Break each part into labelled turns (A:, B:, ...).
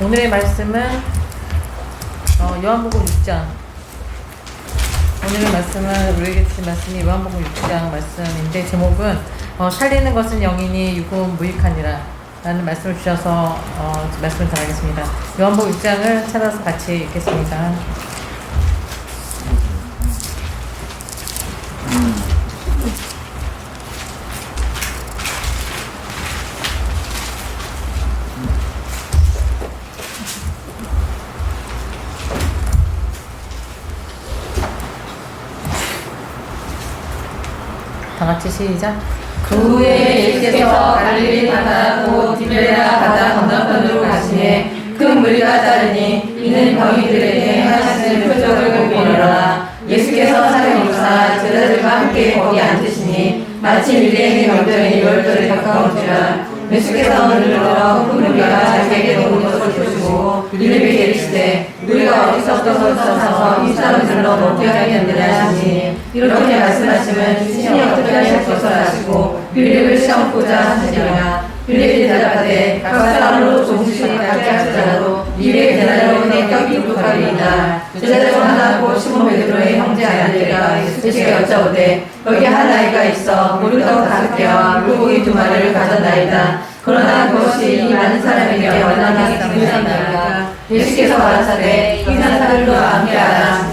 A: 오늘의 말씀은 요한복음 6장. 오늘의 말씀은 우리에게 주신 말씀이 요한복음 6장 말씀인데, 제목은 살리는 것은 영이니 육은 무익하니라 라는 말씀을 주셔서 말씀을 전하겠습니다. 요한복음 6장을 찾아서 같이 읽겠습니다. 다 같이 시작.
B: 그 후에 예수께서 갈릴리 바다 곧 디베레아 바다 건너편으로 가시매 큰 무리가 따르니 이는 병이들에게 하시는 표적을 보이니라. 예수께서 산에 오르사 제자들과 함께 거기 앉으시니 마침 유대인의 명절인 유월절에 가까운지라. 예수께서 눈을 들어 큰 무리가 자기에게 오는 것을 보시고 이르게 이르시되 우리가 어디서부터 서서 이 사람들로 먹게 하겠느냐 하시니, 이렇게 말씀하시면 친히 어떻게 하실 것을 아시고 빌립을 시험하고자 하시니라. 빌립이 대답하되 각 사람으로 조금씩 갖게 하시더라도 이에 대나리온의 떡이 부족하리이다. 제자들 중 하나 곧 시몬 베드로의 형제 아들이라. 예수께 여짜오되 여기 한 아이가 있어 보리떡 5개와 물고기 2마리를 가졌나이다. 그러나 그것이 이 많은 사람에게 얼마나 기쁘겠나이까. 예수께서 가라사대 이 사람들도 함께하라.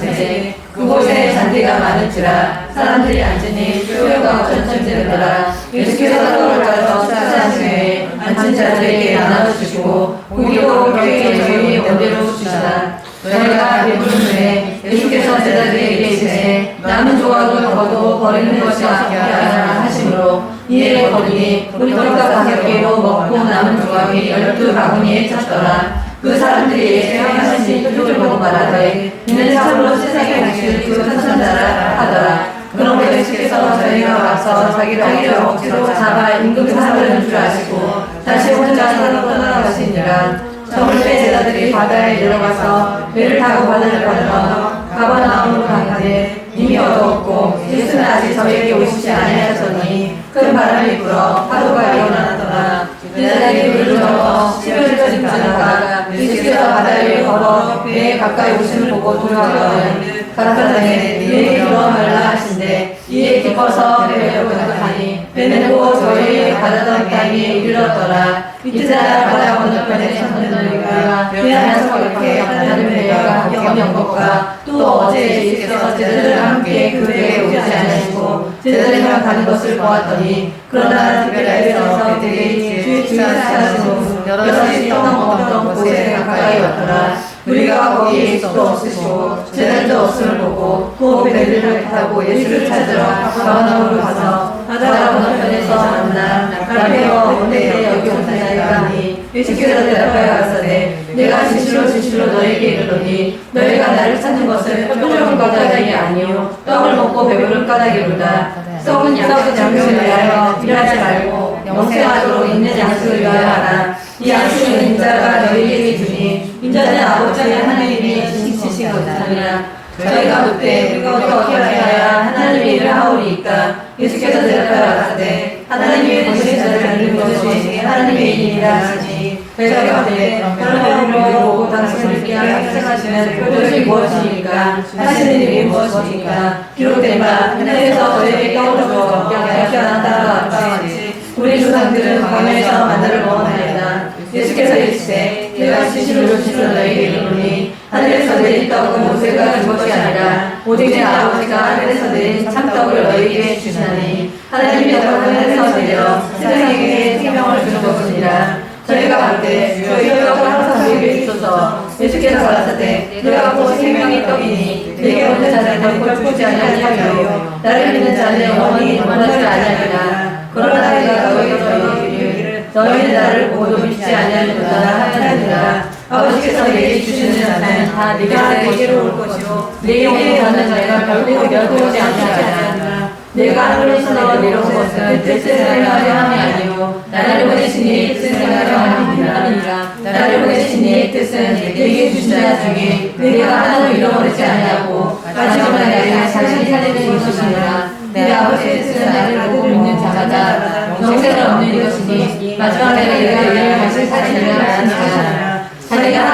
B: 그곳에 잔디가 많은지라 사람들이 앉으니 수요가 천천되더라. 예수께서 떡을 가져 식사하시매 앉은 자들에게 나눠주시고 고기도 격에 저희 원대로 주시라. 너희가 배부른 후에 예수께서 제자들에게 이르시되 남은 조각을 거두 버리는 것이 아니라 하시므로 이에 거두니 보리떡 5개로 먹고 남은 조각이 12바구니에 찼더라. 그 사람들이 예수의 하신 표적을 보고 말하되 이는 참으로 세상에 오실 그 선천자라 하더라. 그러므로 예수께서 저희가 와서 자기를 억지로 잡아 임금 사람을 줄 아시고 다시 혼자 산으로 떠나가시니라. 저물 때 제자들이 바다에 내려가서 배를 타고 바다를 건너 가버나움으로 가는데 이미 어두웠고 예수는 아직 저희에게 오시지 아니하셨더니 큰 바람이 불어 파도가 일어나더라. 제자들이 물을 넘어 시별을 가다가 예수께서 바다 위에 걸어 배에 가까이 오심을 보고 두려워하거든 가라사대 이에 들어 말라 하신대. 이에 기뻐서 배로 가니 배는 곧 저희에게 가다던 땅에 이르렀더라. 이튿날 바다 건너편에 섰던 너희가 배 안에서 이렇게 다른 배가 영 것과 또 어제 예수께서 제자들과 함께 그 배에 오지 않으시고 제자들만 가는 것을 보았더니, 그러나 디베레아에서 그들이 주의 식사하시고 여럿이 떠넘었던 곳에 가까이 왔더라. 우리가 거기에 예수도 없으시고 제자들도 없음을 보고 또 배를 타고 예수를 찾으러 가버나움으로 가서 바다 건너편에서 만나 라페어 온데에 여기 온 자가 하니, 예수께서 대답하여 가라사대 내가 진실로 너희에게 이르노니 너희가 나를 찾는 것은 표적을 까닭이 아니요 떡을 먹고 배부를 까닭이로다. 썩은 양식을 위하여 일하지 말고 영생하도록 있는 양식을 위하여 하라. 이 양식은 인자가 너희에게 주니 인자는 아버지의 하나님이 지키신 것이니라. 저희가 묻되 우리가 어떻게 하여야 하나님의 일을 하오리이까. 예수께서 대답하여 가라사대 하나님이 보시는 자를 믿는 것이 하나님의 일이라 하시니, 저희가 묻되 그런 일을 보고 당신을 믿게 생각하시는 표적이 무엇이니까 하시는 일이 무엇이니까. 기록된 바 하늘에서 저희에게 떡을 주어 태어났다 같이 우리 조상들은 광야에서 만나를 먹었나이다. 예수께서 이르시되 내가 진실로 너희에게 이르노니 하늘에서 내린 떡은 모세가 준 것이 아니라 오직 내 아버지가 하늘에서 내린 참떡을 너희에게 주시나니, 하나님의 떡은 하늘에서 내려 세상에게 생명을 주는 것이니라. 저희가 말때 저희 떡을 항상 저희에게 주소서. 예수께서 가라사대 내가 곧 생명의 떡이니 내게 오는 자는 결코 죽지 아니하리요 나를 믿는 자는 영원히 멸망하지 아니하리라. 그러나 내가 너희에게 이르기를 너희는 나를 보고도 믿지 아니하리로다 하느니라. 아버지께서 내게 주시는 자는 다 내게로 올 것이요 내게 오는 자는 결코 멸망하지 아니하리라. 내가 하늘에서 내려온 것은 뜻을 행하려 함이 아니요 나를 보내신 이의 뜻을 행하려 함이니라. 나를 보내신 이의 뜻은 내게 주신 자 중에 내가 하나도 잃어버리지 아니하고 마지막 날에 자신이 살리는 것이니라. 내 아버지의 뜻은 나를 보고 믿는 자마다 영생을 얻는 것이니 마지막 날에 내가 이를 다시 살리리라 하시니라. 자네가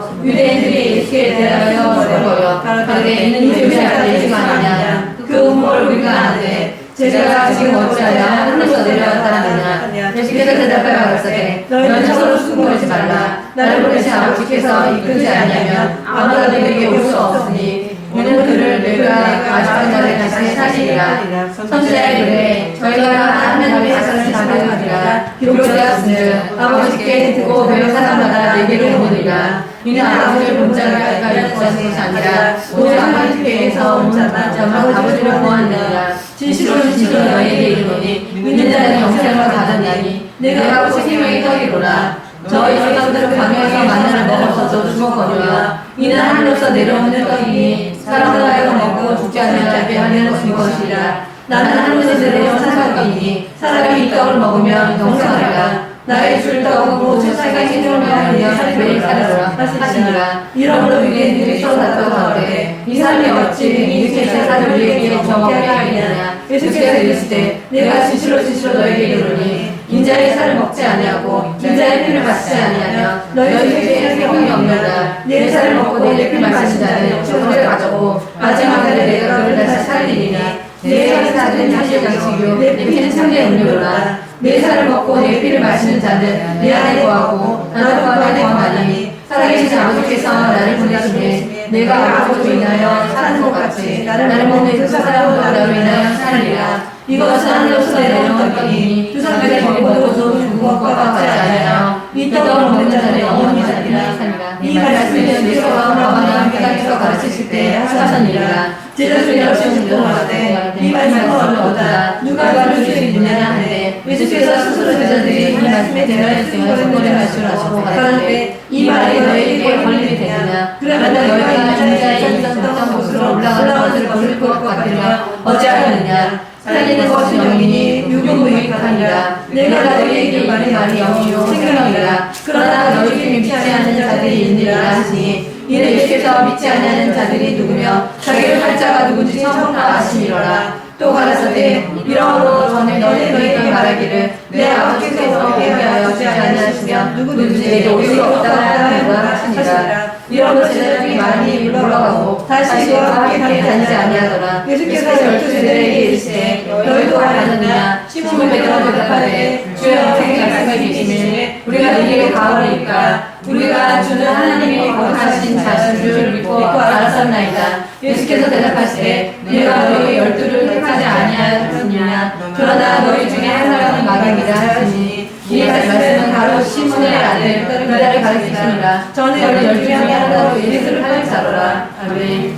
B: 가서 유대인들이 예수에 대하여 물어보여 가로되 이는 교시할 예수가 아니냐. 그 음모를 우리가 아는데 제자가 지금 어찌하여 하늘에서 내려왔다 하느냐. 예수께서 대답하여 가로되 너희는 서로 수군거리지 말라. 나를 보내신 아버지께서 이끌지 아니하면 아무도 내게 올 수 없으니 오는 그를 내가 아직까지 다시 사시리라. 선지자의 글에 저희가 하나님의 약속을 받으리라 기록되었으므로 아버지께 듣고 배운 사람마다 내게로 오느니라. 이는 아버지를 본 자가 가르쳐 주신 것이 아니라 오직 아버지께서 온 자만 아버지를 보았느니라. 진실로 진실로 너희에게 이르노니 믿는 자는 영생을 받았나니 내가 곧 생명의 떡이로라. 저희 사람들은 광야에서 만나를 먹었어도 죽었거니와 이는 하늘로서 내려오는 떡이니 사람을 하여 먹고 죽지 않게 하는 것이라. 나는 하늘에서 내려온 생명이니 사람이 이 떡을 먹으면 영생하리라. 나의 줄 떡은 세상의 생명을 하며 매일 살아라 하시니라. 이러므로 유대인들이 서로 다투어가되 이 사람이 어찌 이 제사를 우리에게 정하게 하겠느냐. 예수께서 이르시되 내가 진실로 진실로 너희에게 이르노니 인자의 살을 먹지 아니하고 인자의 피를 마시지 아니하면 너희에게 생명이 없느니라. 내 살을 먹고 내 피를 마시는 자는 영생을 가져고 마지막 날에 내가 그를 다시 살리리니 내 살은 사실 양식이요 내 피는 참된 음료로라. 내 살을 먹고 내 피를 마시는 자는 내 안에 거하고 나도 그 안에 거하니 살아계신 아버지께서 나를 보내시되 내가 아버지로 인하여 사는 것 같이 나를 먹는 그 사람도 나로 인하여 살리라. 이것은 하늘로서 내려온 떡이니 두 사람에게 먹고도 죽은 것과 같지 아니하여 이 떡을 먹는 자는 영원히 살리라. 이 말씀을 예수께서 아브라함 땅에서 가르치실 때 하셨느니라. 제자들이 여쭈고 말하되 이 말씀은 어떠하다 누가 가르칠 수 있느냐 하는데 예수께서 스스로 제자들이 이 말씀에 대하여 쓰는 것을 말씀하시고 가라사대 이 말이 너희에게 걸림이 되느냐. 그러면 너희가 인자의 있었던 곳으로 올라가는 것을 볼 것 같으며 어찌하느냐. 살리는 것은 영이니 육은 무익하니라. 내가 너희에게 말이 영이요 생명이라. 그러나 너희에게 믿지 않는 자들이 있느니라 하시니 이는 예수께서 믿지 않는 자들이 누구며 자기를 할 자가 누군지 처음 아시니라. 또 가라사대 이러므로 전에 너희에게 말하기를 내 아버지께서 예배하여 주지 아니하시면 누구든지 내게 올 수 없다고 하시니라. 이러므로 제자들이 많이 물러가고 다시 그와 함께 다니지 아니하더라. 예수께서 열두 제자에게 이르시되 너희도 가느냐. 시몬 베드로가 대답하되 주여 말씀해 주시니 우리가 네게 가오리이까. 우리가 주는 하나님이 거룩하신 자신 줄 믿고 알았었나이다. 예수께서 대답하시되 내가 너희 열두를 택하지 아니하였느냐. 그러나 너희 중에 한 사람은 마귀이라 하시니 이 말씀은 바로 시몬의 아들 유다를 가리키시니라. 저는 열두 중에 하나로 예수를 팔 자로라. 아멘.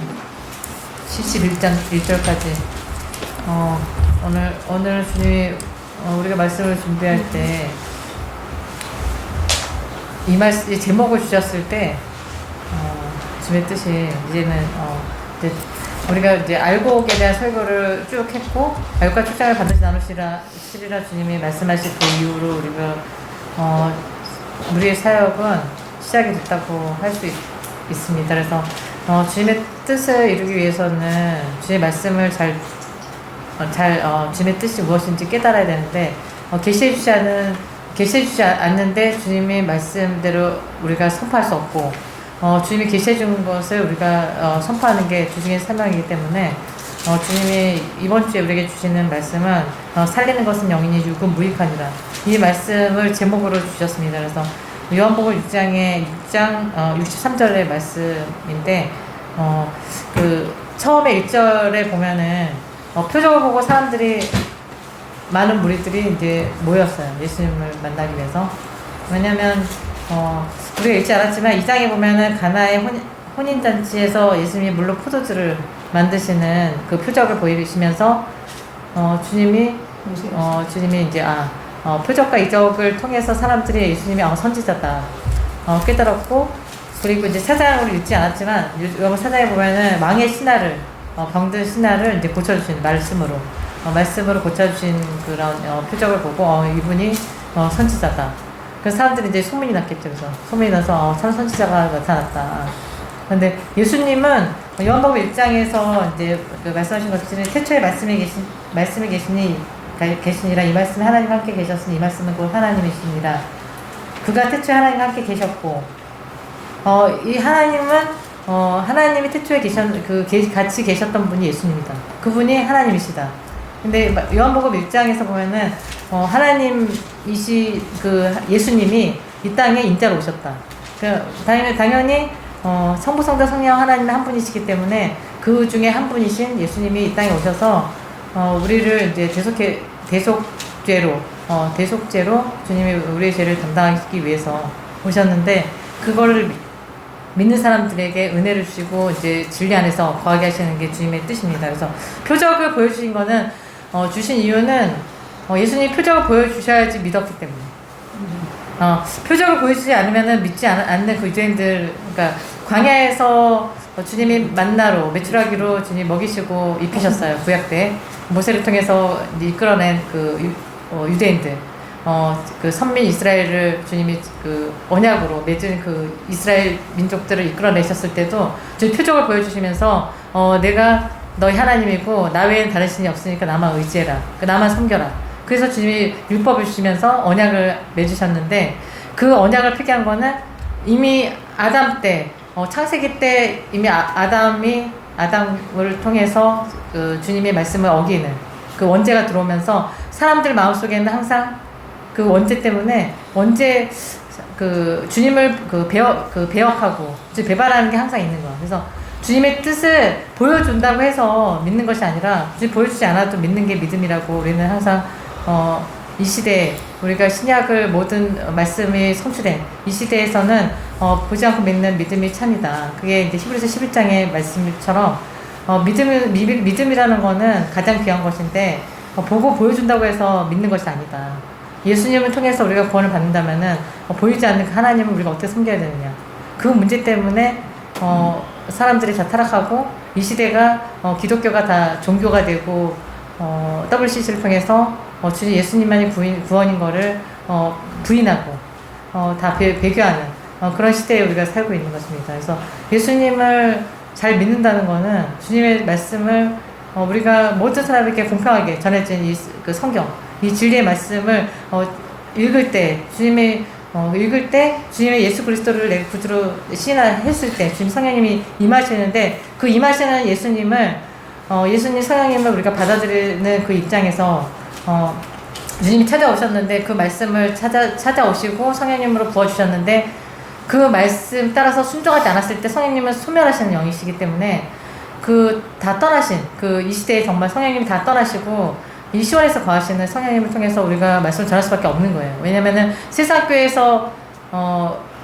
A: 71장 1절까지 오늘 주님이 우리가 말씀을 준비할 때 이 말씀 제목을 주셨을 때 주님의 뜻이 이제는 이제 우리가 이제 알곡에 대한 설교를 쭉 했고 알곡과 축장을 반드시 나누시리라 주님이 말씀하실 그 이후로 우리가 우리의 사역은 시작이 됐다고 할 수 있습니다. 그래서 주님의 뜻을 이루기 위해서는 주님의 말씀을 주님의 뜻이 무엇인지 깨달아야 되는데 계시해 주지 않는데 주님의 말씀대로 우리가 선포할 수 없고 주님이 계시해 준 것을 우리가 선포하는 게 주님의 사명이기 때문에 주님이 이번 주에 우리에게 주시는 말씀은 살리는 것은 영이니 육은 무익하니라. 이 말씀을 제목으로 주셨습니다. 그래서 요한복음 6장 63절의 말씀인데 그 처음에 1절에 보면은 표적을 보고 사람들이 많은 무리들이 이제 모였어요. 예수님을 만나기 위해서. 왜냐면 우리가 읽지 않았지만 2장에 보면은 가나의 혼인잔치에서 예수님이 물로 포도주를 만드시는 그 표적을 보이시면서 주님이 이제 표적과 이적을 통해서 사람들이 예수님이 선지자다 깨달았고, 그리고 이제 4장으로 읽지 않았지만 요번 4장에 보면은 망의 신하를 병든 신하를 이제 고쳐주신 말씀으로 고쳐주신 그런 표적을 보고 이분이 선지자다. 그래서 사람들이 이제 소문이 났겠죠. 그래서 소문이 나서 참 선지자가 나타났다. 근데 예수님은 요한복음 1장에서 이제 그 말씀하신 것처럼 태초에 말씀이 계시니라. 이 말씀에 하나님 함께 계셨으니 이 말씀은 곧 하나님이시니라. 그가 태초에 하나님 함께 계셨고 이 하나님은 하나님이 태초에 같이 계셨던 분이 예수님이다. 그분이 하나님이시다. 근데 요한복음 1장에서 보면은 하나님이시 예수님이 이 땅에 인자로 오셨다. 당연히 성부, 성자, 성령 하나님 한 분이시기 때문에 그 중에 한 분이신 예수님이 이 땅에 오셔서 우리를 이제 대속죄로 주님이 우리의 죄를 담당하시기 위해서 오셨는데, 그거를 믿는 사람들에게 은혜를 주시고 이제 진리 안에서 거하게 하시는 게 주님의 뜻입니다. 그래서 표적을 보여주신 거는 주신 이유는 예수님이 표적을 보여주셔야지 믿었기 때문에. 표적을 보여주지 않으면은 믿지 않는 그 유대인들, 그러니까 광야에서 주님이 만나로 메추라기로 주님이 먹이시고 입히셨어요. 구약 때 모세를 통해서 이끌어낸 유대인들, 그 선민 이스라엘을 주님이 언약으로 맺은 이스라엘 민족들을 이끌어내셨을 때도 주님 표적을 보여주시면서 내가 너희 하나님이고 나 외에는 다른 신이 없으니까 나만 의지해라, 나만 섬겨라. 그래서 주님이 율법을 주시면서 언약을 맺으셨는데, 그 언약을 폐기한 거는 이미 아담 때, 창세기 때 이미 아담을 통해서 주님의 말씀을 어기는 그 원죄가 들어오면서 사람들 마음속에는 항상 그 원죄 때문에 주님을 배역하고 배반하는 게 항상 있는 거야. 그래서 주님의 뜻을 보여준다고 해서 믿는 것이 아니라, 주님 보여주지 않아도 믿는 게 믿음이라고 우리는 항상 이 시대에 우리가 신약을 모든 말씀이 성취된 이 시대에서는 보지 않고 믿는 믿음이 참이다. 그게 이제 히브리서 11장의 말씀처럼 믿음이라는 거는 가장 귀한 것인데, 보고 보여준다고 해서 믿는 것이 아니다. 예수님을 통해서 우리가 구원을 받는다면은 보이지 않는 그 하나님을 우리가 어떻게 섬겨야 되느냐, 그 문제 때문에 사람들이 다 타락하고 이 시대가 기독교가 다 종교가 되고 WCC를 통해서 주님 예수님만이 구원인 거를 부인하고 다 배교하는 그런 시대에 우리가 살고 있는 것입니다. 그래서 예수님을 잘 믿는다는 거는 주님의 말씀을 우리가 모든 사람에게 공평하게 전해진 그 성경, 이 진리의 말씀을 읽을 때 주님의 예수 그리스도를 내 구주로 시인했을 때 주님 성령님이 임하시는데, 그 임하시는 예수님 성령님을 우리가 받아들이는 그 입장에서 주님이 찾아오셨는데, 그 말씀을 찾아오시고 성령님으로 부어주셨는데, 그 말씀 따라서 순종하지 않았을 때 성령님은 소멸하시는 영이시기 때문에 다 떠나신 이 시대에 정말 성령님이 다 떠나시고 이 시원에서 거하시는 성령님을 통해서 우리가 말씀을 전할 수밖에 없는 거예요. 왜냐면은 세상 교회에서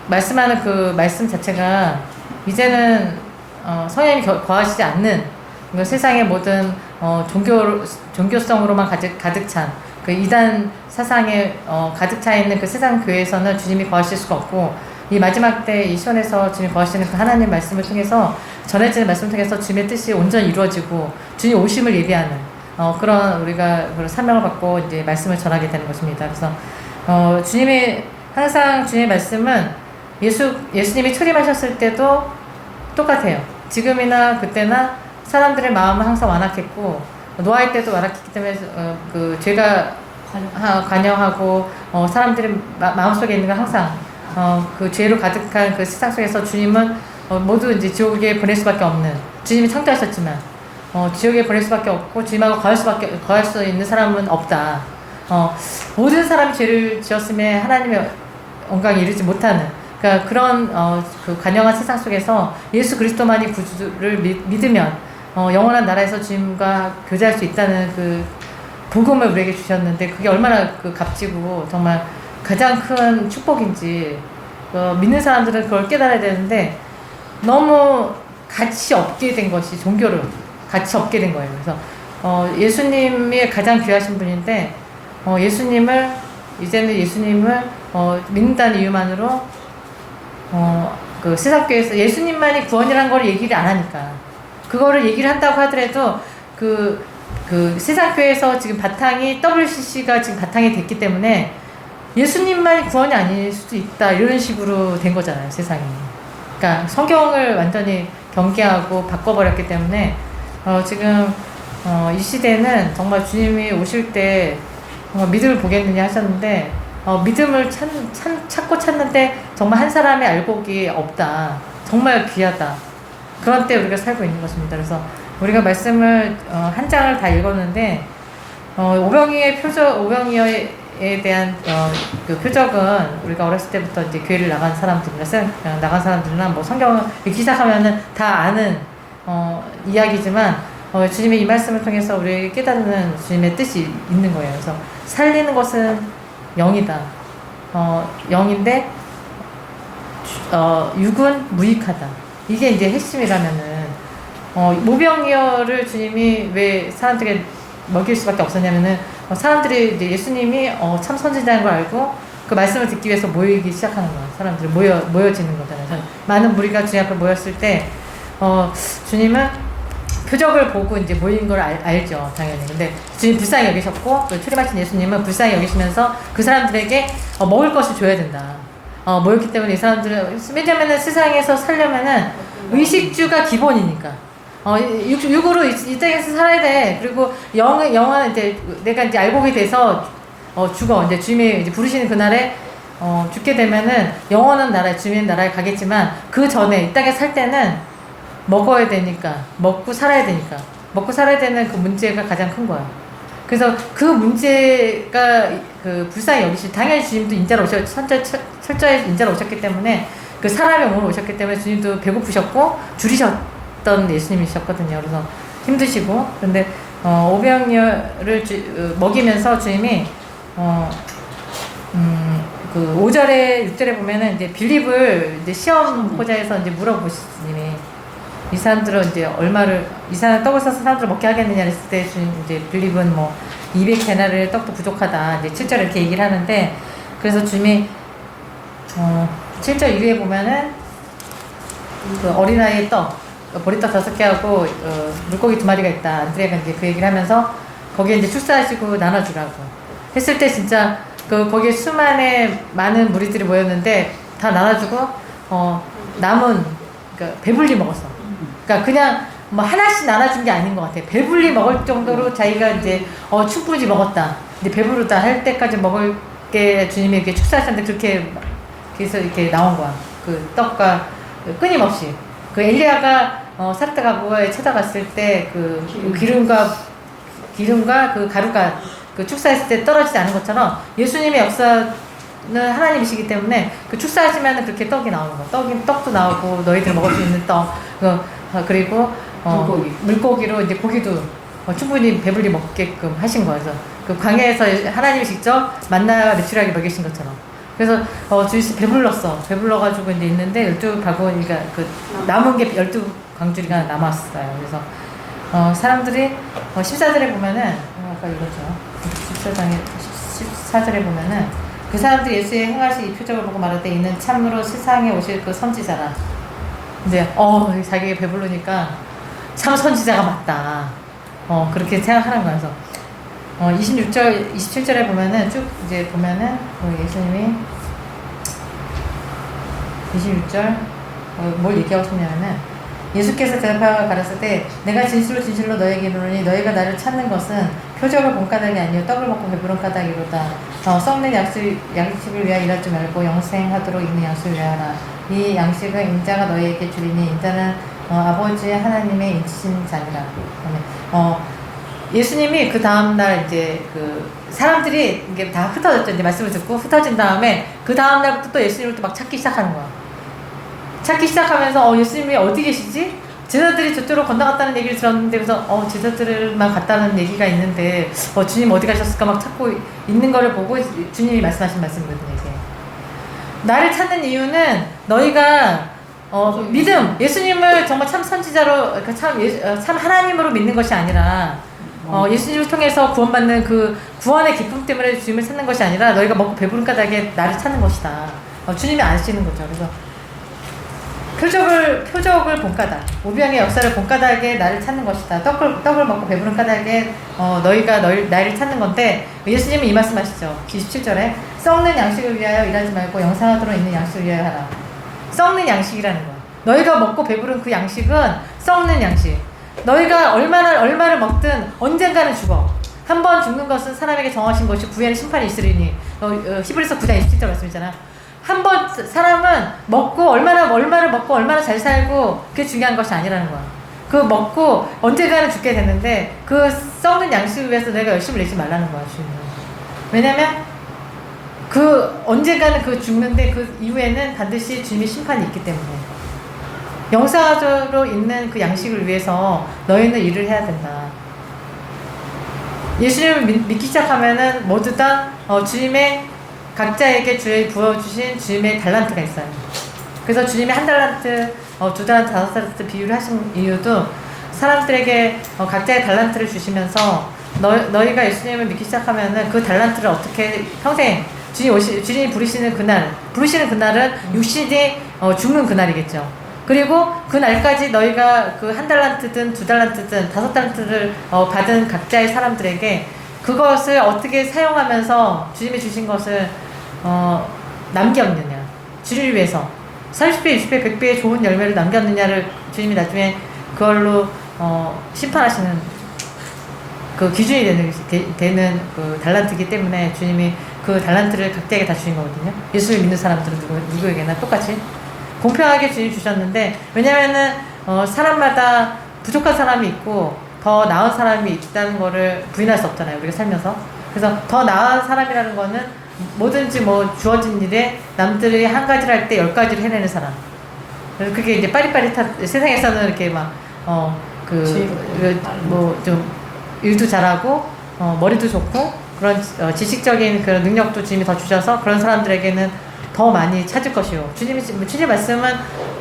A: 말씀하는 그 말씀 자체가 이제는 성령님이 거하시지 않는 세상의 모든 종교성으로만 가득 찬 그 이단 사상에 가득 차 있는 그 세상 교회에서는 주님이 거하실 수가 없고, 이 마지막 때 이 시온에서 주님이 거하시는 그 하나님 말씀을 통해서 전해지는 말씀을 통해서 주님의 뜻이 온전히 이루어지고 주님 오심을 예비하는 그런 우리가 그런 사명을 받고 이제 말씀을 전하게 되는 것입니다. 그래서 항상 주님의 말씀은 예수님이 초림하셨을 때도 똑같아요. 지금이나 그때나 사람들의 마음은 항상 완악했고, 노아의 때도 완악했기 때문에 죄가 관영하고 사람들의 마음속에 있는 건 항상 그 죄로 가득한 그 세상 속에서 주님은 모두 이제 지옥에 보낼 수밖에 없는, 주님이 창조하셨지만 지옥에 보낼 수밖에 없고 주님하고 거할 수 있는 사람은 없다. 모든 사람이 죄를 지었음에 하나님의 영광에 이르지 못하는, 그러니까 그런 그 간영한 세상 속에서 예수 그리스도만이 구주를 믿으면 영원한 나라에서 주님과 교제할 수 있다는 그 복음을 우리에게 주셨는데, 그게 얼마나 값지고 정말 가장 큰 축복인지 믿는 사람들은 그걸 깨달아야 되는데, 너무 가치 없게 된 것이 종교를 가치 없게 된 거예요. 그래서 예수님이 가장 귀하신 분인데, 이제는 예수님을 믿는다는 이유만으로 그 세상교회에서 예수님만이 구원이라는 걸 얘기를 안 하니까, 그거를 얘기를 한다고 하더라도 그 세상교회에서 지금 바탕이 WCC가 지금 바탕이 됐기 때문에 예수님만이 구원이 아닐 수도 있다, 이런 식으로 된 거잖아요, 세상이. 그러니까 성경을 완전히 경계하고 바꿔버렸기 때문에 지금 이 시대는 정말 주님이 오실 때 믿음을 보겠느냐 하셨는데, 믿음을 찾고 찾는데 정말 한 사람의 알곡이 없다. 정말 귀하다. 그런 때 우리가 살고 있는 것입니다. 그래서 우리가 말씀을 한 장을 다 읽었는데 오병이의 오병이어에 대한 그 표적은 우리가 어렸을 때부터 이제 교회를 나간 사람들이나 뭐 성경을 읽기 시작하면은 다 아는 이야기지만 주님의 이 말씀을 통해서 우리에게 깨닫는 주님의 뜻이 있는 거예요. 그래서 살리는 것은 영이다. 영인데 육은 무익하다. 이게 이제 핵심이라면은 오병이어를 주님이 왜 사람들에게 먹일 수밖에 없었냐면은 사람들이 이제 예수님이 참 선지자인 걸 알고 그 말씀을 듣기 위해서 모이기 시작하는 거야. 사람들이 모여지는 거잖아요. 그래서 많은 무리가 주님 앞에 모였을 때 주님은 표적을 보고 이제 모인 걸 알죠, 당연히. 근데 주님 불쌍히 여기셨고 출임하신 예수님은 불쌍히 여기시면서 그 사람들에게 먹을 것을 줘야 된다. 모였기 때문에 이 사람들은, 왜냐면은 세상에서 살려면은 의식주가 기본이니까. 육으로 이 땅에서 살아야 돼. 그리고 영은 이제 내가 이제 알곡이 돼서 죽어. 이제 주님이 이제 부르시는 그날에 죽게 되면은 영원한 나라에, 주님의 나라에 가겠지만 그 전에 이 땅에 살 때는 먹어야 되니까, 먹고 살아야 되니까, 먹고 살아야 되는 그 문제가 가장 큰 거야. 그래서 그 문제가 그 불쌍히 여기시, 당연히 주님도 인자로 철저히 인자로 오셨기 때문에 그 사람의 몸으로 오셨기 때문에 주님도 배고프셨고 줄이셨던 예수님이셨거든요. 그래서 힘드시고, 근데 오병이어를 먹이면서 주님이 그 5절에 6절에 보면은 이제 빌립을 이제 시험 포자에서 이제 물어보시 주님이 이 사람들은 이제 이 사람 떡을 싸서 사람들을 먹게 하겠느냐 했을 때 이제 빌립은 뭐 200데나리의 떡도 부족하다. 이제 7절 이렇게 얘기를 하는데, 그래서 주님이 7절 이후에 보면은 그 어린아이의 떡, 보리떡 5개하고 물고기 2마리가 있다. 안드레가 이제 그 얘기를 하면서 거기에 이제 축사하시고 나눠주라고 했을 때 진짜 거기에 많은 무리들이 모였는데 다 나눠주고 남은 그러니까 배불리 먹었어. 그러니까 그냥 뭐 하나씩 나눠준 게 아닌 것 같아. 배불리 먹을 정도로 자기가 이제 충분히 먹었다. 이제 배부르다 할 때까지 먹을 게 주님이 이렇게 축사하셨는데 그렇게 그래서 이렇게 나온 거야. 그 떡과 끊임없이 그 엘리야가 사르타 가보에 찾아갔을 때 그 기름과 그 가루가 그 축사했을 때 떨어지지 않은 것처럼 예수님의 역사는 하나님이시기 때문에 그 축사하시면 그렇게 떡이 나오는 거. 떡도 나오고 너희들 먹을 수 있는 떡. 그리고 물고기로 이제 고기도 충분히 배불리 먹게끔 하신 거예요. 그래서 그 광야에서 하나님이 직접 만나 메추라기 먹이신 것처럼. 그래서 주님이 배불러가지고 이제 있는데 12바구니가 그 남은 게 12광주리가 남았어요. 그래서 사람들이 14절에 보면은 아까 읽었죠. 14절에 보면은 그 사람들이 예수의 행하신 이 표적을 보고 말할 때 이는 참으로 세상에 오실 그 선지자라. 근데 자기가 배부르니까 참 선지자가 맞다. 그렇게 생각하는 거여서 26절, 27절에 보면은 쭉 이제 보면은 예수님이 26절 뭘 얘기하고 싶냐면은 예수께서 대답하여 가르칠 때 내가 진실로 너에게 이르노니 너희가 나를 찾는 것은 표적을 본 까닭이 아니요 떡을 먹고 배부른 까닭이로다. 썩는 양식을 위하여 일하지 말고 영생하도록 있는 양식을 위하여 하라. 이 양식은 인자가 너희에게 주리니 인자는 아버지 하나님의 인치신 자니라. 예수님이 그 다음날 이제 그 사람들이 이게 다 흩어졌죠. 이제 말씀을 듣고 흩어진 다음에 그 다음날부터 또 예수님을 또 막 찾기 시작하는 거야. 찾기 시작하면서 예수님이 어디 계시지? 제자들이 저쪽으로 건너갔다는 얘기를 들었는데 그래서 제자들만 갔다는 얘기가 있는데 주님 어디 가셨을까 막 찾고 있는 거를 보고 주님이 말씀하신 말씀이거든요. 이게. 나를 찾는 이유는 너희가 믿음, 예수님을 정말 참 선지자로 참 하나님으로 믿는 것이 아니라 예수님을 통해서 구원받는 그 구원의 기쁨 때문에 주님을 찾는 것이 아니라 너희가 먹고 배부른 까닭에 나를 찾는 것이다. 주님이 아시는 거죠. 그래서 표적을 본 까닭, 오병의 역사를 본 까닭에 나를 찾는 것이다. 떡을 먹고 배부른 까닭에 너희가 나를 찾는 건데 예수님은 이 말씀하시죠. 27절에 썩는 양식을 위하여 일하지 말고 영생하도록 있는 양식을 위하여 하라. 썩는 양식이라는 거야. 너희가 먹고 배부른 그 양식은 썩는 양식. 너희가 얼마를 먹든 언젠가는 죽어. 한 번 죽는 것은 사람에게 정하신 것이 후에는 심판이 있으리니 히브리서 9장 27절 말씀이잖아요. 한 번 사람은 먹고 얼마를 먹고 얼마나 잘 살고 그게 중요한 것이 아니라는 거야. 그 먹고 언젠가는 죽게 되는데 그 썩는 양식을 위해서 내가 열심히 내지 말라는 거야, 주님은. 왜냐면 그 언젠가는 그 죽는데 그 이후에는 반드시 주님의 심판이 있기 때문에 영사적으로 있는 그 양식을 위해서 너희는 일을 해야 된다. 예수님을 믿기 시작하면은 모두 다 주님의 각자에게 주에 부어주신 주님의 달란트가 있어요. 그래서 주님이 1달란트, 2달란트, 5달란트 비유를 하신 이유도 사람들에게 각자의 달란트를 주시면서 너희가 예수님을 믿기 시작하면은 그 달란트를 어떻게 평생 주님이 부르시는 그날은 육신이 죽는 그날이겠죠. 그리고 그 날까지 너희가 그 1달란트든 2달란트든 5달란트를 받은 각자의 사람들에게 그것을 어떻게 사용하면서 주님이 주신 것을 남겼느냐, 주를 위해서 30배, 60배, 100배의 좋은 열매를 남겼느냐를 주님이 나중에 그걸로 심판하시는 그 기준이 되는 그 달란트이기 때문에 주님이 그 달란트를 각자에게 다 주신 거거든요. 예수를 믿는 사람들은 누구에게나 똑같이 공평하게 주님 주셨는데, 왜냐면은 사람마다 부족한 사람이 있고 더 나은 사람이 있다는 거를 부인할 수 없잖아요, 우리가 살면서. 그래서 더 나은 사람이라는 거는 뭐든지 뭐 주어진 일에 남들이 한 가지를 할 때 10가지를 해내는 사람. 그래서 그게 이제 빠릿빠릿한, 세상에서는 이렇게 막 좀 일도 잘하고 머리도 좋고 그런 지식적인 그런 능력도 주님이 더 주셔서 그런 사람들에게는 더 많이 찾을 것이요. 주님 말씀은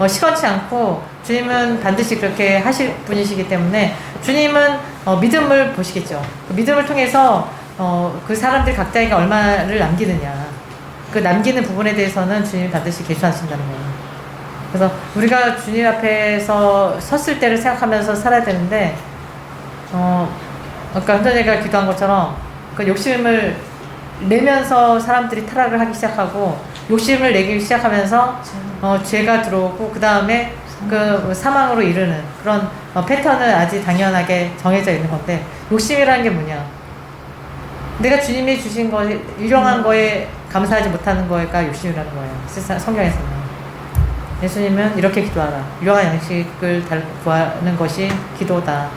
A: 시건치 않고 주님은 반드시 그렇게 하실 분이시기 때문에 주님은 믿음을 보시겠죠. 그 믿음을 통해서 그 사람들 각자에게 얼마를 남기느냐, 그 남기는 부분에 대해서는 주님이 반드시 계수하신다는 거예요. 그래서 우리가 주님 앞에서 섰을 때를 생각하면서 살아야 되는데, 아까 현전이가 기도한 것처럼 그 욕심을 내면서 사람들이 타락을 하기 시작하고 욕심을 내기 시작하면서 죄가 들어오고 그 다음에 그 사망으로 이르는 그런 패턴은 아주 당연하게 정해져 있는 건데, 욕심이라는 게 뭐냐? 내가 주님이 주신 거, 유용한 거에 감사하지 못하는 거가 욕심이라는 거예요. 성경에서는. 예수님은 이렇게 기도하라. 유용한 양식을 구하는 것이 기도다.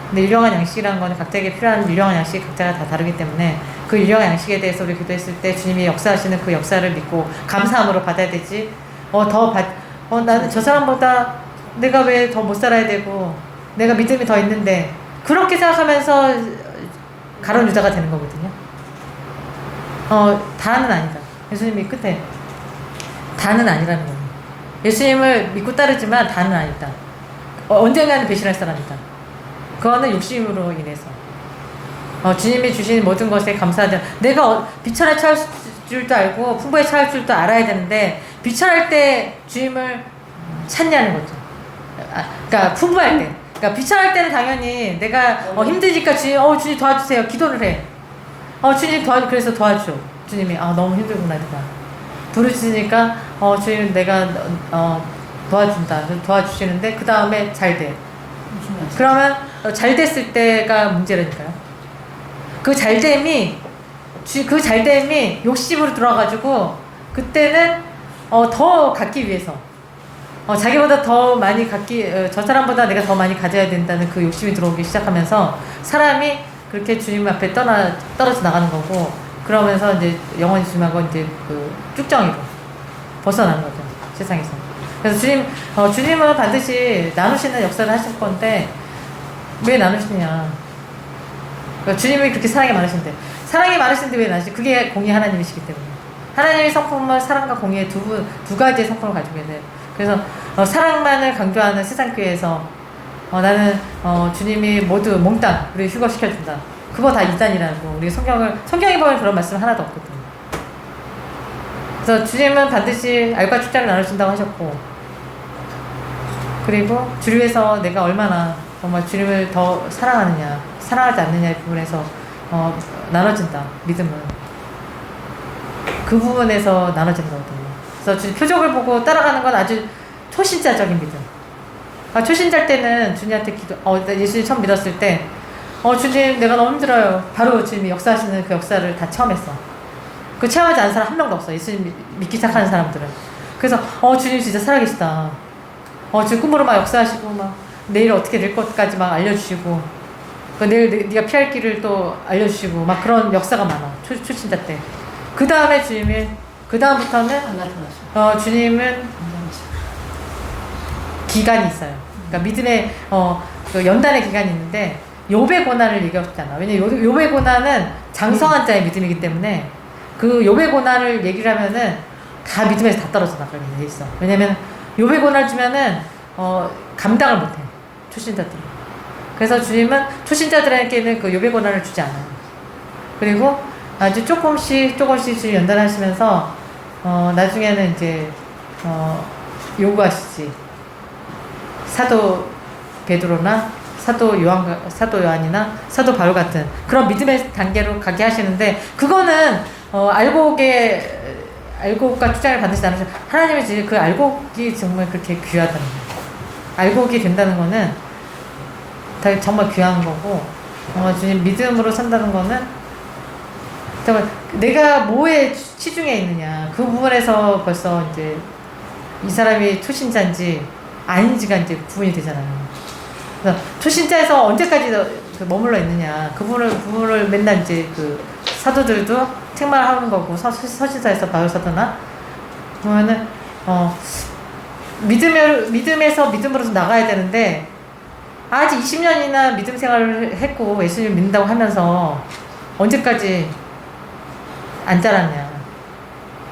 A: 근데 유용한 양식이라는 거는 각자에게 필요한 유용한 양식이 각자가 다 다르기 때문에 그 유용한 양식에 대해서 우리 기도했을 때 주님이 역사하시는 그 역사를 믿고 감사함으로 받아야 되지. 나는 저 사람보다 내가 왜 더 못 살아야 되고 내가 믿음이 더 있는데, 그렇게 생각하면서 가론 유다가 되는 거거든요. 다는 아니다. 예수님이 끝에 다는 아니라는 거예요. 예수님을 믿고 따르지만 다는 아니다. 언젠가는 배신할 사람이다. 그거는 욕심으로 인해서 주님이 주신 모든 것에 감사하지. 내가 비천에 처할 줄도 알고 풍부에 처할 줄도 알아야 되는데, 비천할 때 주님을 찾냐는 거죠. 그러니까 풍부할 때. 그러니까 비천할 때는 당연히 내가 힘드니까 주님 도와주세요, 기도를 해. 주님 그래서 도와줘. 주님이 너무 힘들구나 내가. 부르시니까 주님 내가 도와준다. 도와주시는데 그 다음에 잘 돼. 그러면 잘 됐을 때가 문제라니까요. 그 잘됨이 욕심으로 들어와가지고 그때는 더 갖기 위해서 자기보다 더 많이 저 사람보다 내가 더 많이 가져야 된다는 그 욕심이 들어오기 시작하면서 사람이 그렇게 주님 앞에 떨어져 나가는 거고, 그러면서 이제 영원히 주님하고 이제 그 쭉정이로 벗어나는 거죠, 세상에서. 그래서 주님은 반드시 나누시는 역사를 하실 건데, 왜 나누시냐? 그러니까 주님이 그렇게 사랑이 많으신데 왜 나누시? 그게 공의 하나님이시기 때문에. 하나님의 성품은 사랑과 공의의 두 가지의 성품을 가지고 있는. 그래서 사랑만을 강조하는 세상교회에서 나는 주님이 모두 몽땅 우리 휴거시켜준다. 그거 다 이단이라고. 우리 성경에 보면 그런 말씀 하나도 없거든요. 그래서 주님은 반드시 알과 축자를 나누신다고 하셨고, 그리고 주를 위해서 내가 얼마나 정말 주님을 더 사랑하느냐, 사랑하지 않느냐의 부분에서 나눠진다. 믿음은 그 부분에서 나눠지는 거거든요. 그래서 표적을 보고 따라가는 건 아주 초신자적인 믿음. 초신자 때는 주님한테 예수님 처음 믿었을 때 주님 내가 너무 힘들어요. 바로 주님이 역사하시는 그 역사를 다 처음 했어. 그 체험하지 않은 사람 한 명도 없어. 예수님 믿기 시작하는 사람들은. 그래서 주님 진짜 살아계시다. 지금 꿈으로 막 역사하시고 막 내일 어떻게 될 것까지 막 알려주시고 내일 네가 피할 길을 또 알려주시고 막 그런 역사가 많아. 초신자 때. 그 다음에 주님이 그 다음부터는 주님은 기간이 있어요. 그러니까 믿음의 그 연단의 기간이 있는데 욥의 고난을 얘기했잖아. 왜냐면 욥의 고난은 장성한 자의 믿음이기 때문에 그 욥의 고난을 얘기를 하면은 다 믿음에서 다 떨어져 나가게 돼 있어. 왜냐면 욥의 고난을 주면은 감당을 못해. 초신자들은. 그래서 주님은 초신자들에게는 그 욥의 고난을 주지 않아요. 그리고 아주 조금씩 주님 연단하시면서 나중에는 이제 요구하시지. 사도 베드로나 사도 요한이나 사도 바울 같은 그런 믿음의 단계로 가게 하시는데 그거는 알곡과 투자를 반드시 나누셔. 하나님의 지금 그 알곡이 정말 그렇게 귀하다는 거예요. 알곡이 된다는 거는 정말 귀한 거고 주님 믿음으로 산다는 거는 정말 내가 뭐에 치중해 있느냐 그 부분에서 벌써 이제 이 사람이 초신자인지 아닌지가 이제 구분이 되잖아요. 그래서 초신자에서 언제까지 머물러 있느냐 그 부분을 맨날 이제 그 사도들도 책망을 하는 거고 서신서에서 바울 사도나 보면은 믿음에서 믿음으로서 나가야 되는데 아직 20년이나 믿음 생활을 했고 예수님 믿는다고 하면서 언제까지 안 자랐냐.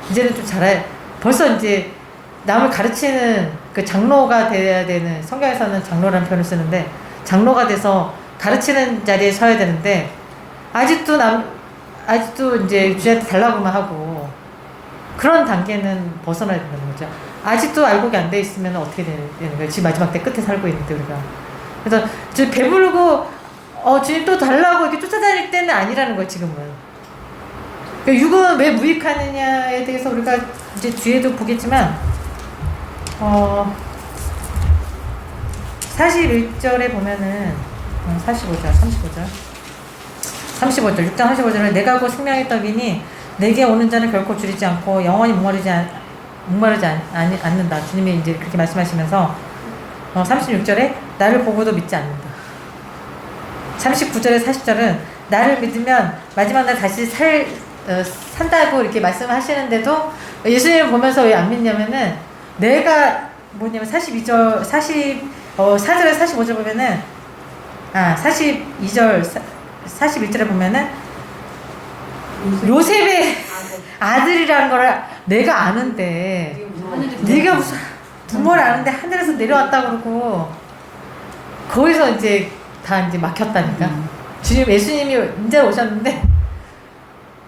A: 이제는 좀 잘해. 벌써 이제 남을 가르치는 그 장로가 돼야 되는, 성경에서는 장로라는 표현을 쓰는데 장로가 돼서 가르치는 자리에 서야 되는데 아직도 이제 주한테 달라고만 하고 그런 단계는 벗어나야 된다는 거죠. 아직도 알곡이 안 돼 있으면 어떻게 되는 거예요? 지금 마지막 때 끝에 살고 있는데 우리가. 그래서 지금 배부르고 주님 또 달라고 이렇게 쫓아다닐 때는 아니라는 거예요. 지금은. 그러니까 육은 왜 무익하느냐에 대해서 우리가 이제 뒤에도 보겠지만 41절에 보면은 35절 6장 35절에 내가 곧 생명의 떡이니 내게 오는 자는 결코 줄이지 않고 영원히 목마르지 않는다. 주님이 이제 그렇게 말씀하시면서 36절에 나를 보고도 믿지 않는다. 39절에 40절은 나를 믿으면 마지막 날 다시 산다고 이렇게 말씀하시는데도 예수님을 보면서 왜 안 믿냐면은 내가 뭐냐면 4절에 45절 보면은 42절 41절에 보면은 요셉의 아들이라는 걸 내가 아는데 네가 무슨 부모를 아는데 하늘에서 내려왔다고 그러고 거기서 이제 다 이제 막혔다니까. 예수님이 이제 오셨는데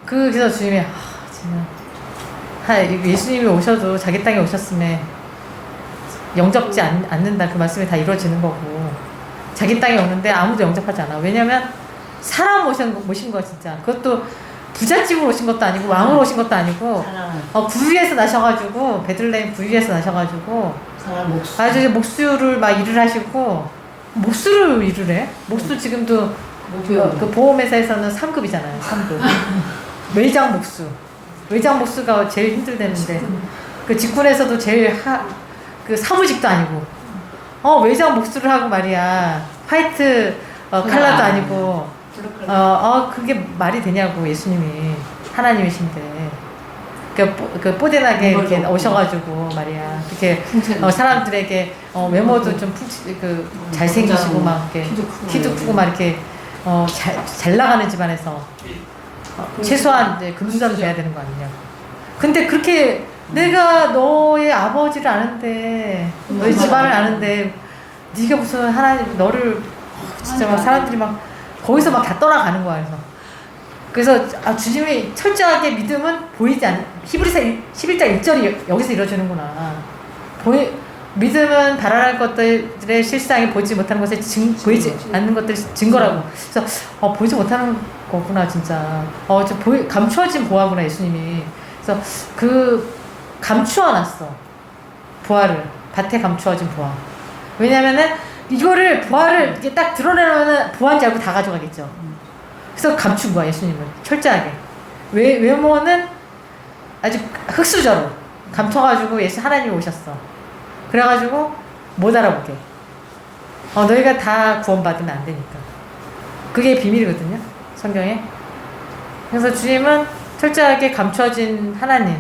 A: 그래서 주님이 예수님이 오셔도 자기 땅에 오셨음에 영접지 않는다. 그 말씀이 다 이루어지는 거고 자기 땅에 오는데 아무도 영접하지 않아. 왜냐면 사람 모신 거 진짜. 그것도 부잣집으로 오신 것도 아니고 왕으로 오신 것도 아니고 부위에서 나셔가지고 베들레헴 부위에서 나셔가지고 아주 목수를 막 일을 하시고 목수를 일을 해. 목수 지금도 그 보험회사에서는 3급이잖아요. 3급. 외장 목수가 제일 힘들다는데 그 직군에서도 제일 그 사무직도 아니고 외장 목수를 하고 말이야. 화이트 칼라도 아니고 그게 말이 되냐고. 예수님이 하나님이신데 그 뽀대나게 이렇게 오셔가지고 말이야. 그렇게 사람들에게 외모도 좀 잘생기시고 막 이렇게 키도 크고 막 이렇게 잘 나가는 집안에서 최소한 이제 금수저는 돼야 되는 거 아니냐. 근데 그렇게 내가 너의 아버지를 아는데 너의 집안을 아는데 네가 무슨 하나님 너를 진짜 막 사람들이 막 거기서 막 다 떠나가는 거야. 그래서 주님의 철저하게 믿음은 보이지 않는 히브리서 11장 1절이 여기서 이루어지는구나. 믿음은 바라는 것들의 실상이 보이지 못하는 것에 보이지 않는 것들의 증거라고. 그래서 보이지 못하는 거구나 진짜. 감추어진 보화구나 예수님이. 그래서 감추어놨어 보화를. 밭에 감추어진 보화. 왜냐면은 이거를 보화를 이렇게 딱 드러내면은 보화인 줄 알고 다 가져가겠죠. 그래서 감춘 거야 예수님은 철저하게. 외모는 아주 흑수저로 감춰가지고 예수 하나님이 오셨어. 그래가지고 못 알아보게. 너희가 다 구원받으면 안 되니까. 그게 비밀이거든요, 성경에. 그래서 주님은 철저하게 감춰진 하나님.